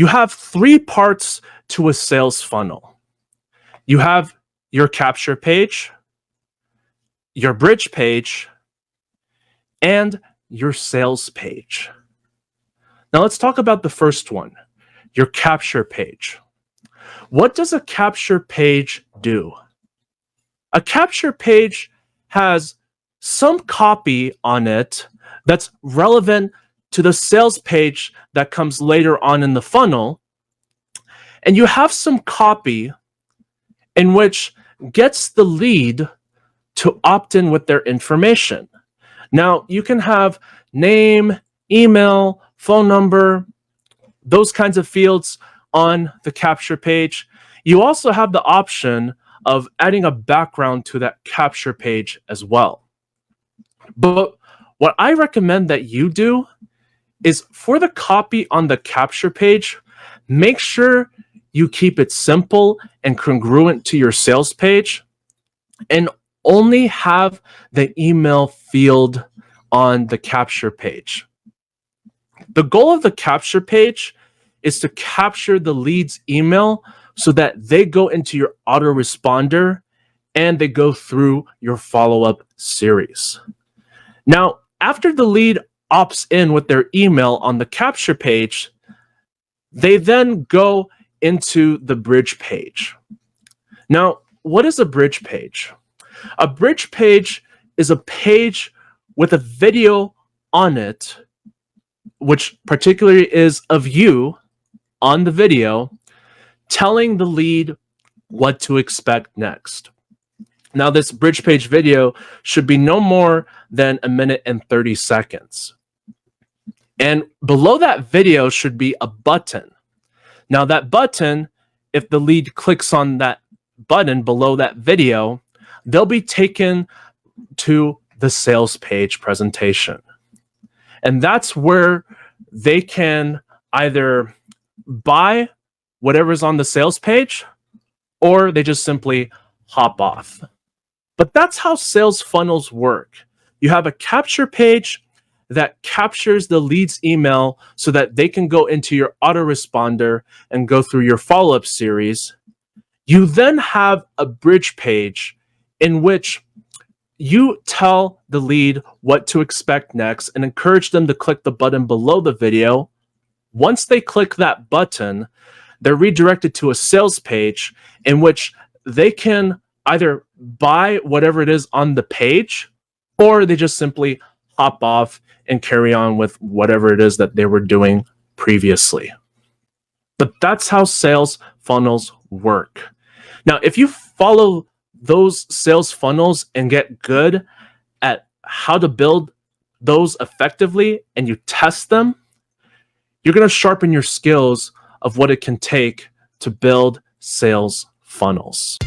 You have three parts to a sales funnel. You have your capture page, your bridge page, and your sales page. Now let's talk about the first one, your capture page. What does a capture page do? A capture page has some copy on it that's relevant to the sales page that comes later on in the funnel. And you have some copy in which gets the lead to opt in with their information. Now, you can have name, email, phone number, those kinds of fields on the capture page. You also have the option of adding a background to that capture page as well. But what I recommend that you do is for the copy on the capture page, make sure you keep it simple and congruent to your sales page and only have the email field on the capture page. The goal of the capture page is to capture the lead's email so that they go into your autoresponder and they go through your follow-up series. Now, after the lead opts in with their email on the capture page, they then go into the bridge page. Now, what is a bridge page? A bridge page is a page with a video on it, which particularly is of you on the video, telling the lead what to expect next. Now, this bridge page video should be no more than 1 minute and 30 seconds. And below that video should be a button. Now, that button, if the lead clicks on that button below that video, they'll be taken to the sales page presentation. And that's where they can either buy whatever's on the sales page, or they just simply hop off. But that's how sales funnels work. You have a capture page that captures the lead's email so that they can go into your autoresponder and go through your follow-up series. You then have a bridge page in which you tell the lead what to expect next and encourage them to click the button below the video. Once they click that button, they're redirected to a sales page in which they can either buy whatever it is on the page, or they just simply hop off and carry on with whatever it is that they were doing previously. But that's how sales funnels work. Now, if you follow those sales funnels and get good at how to build those effectively and you test them, you're going to sharpen your skills of what it can take to build sales funnels.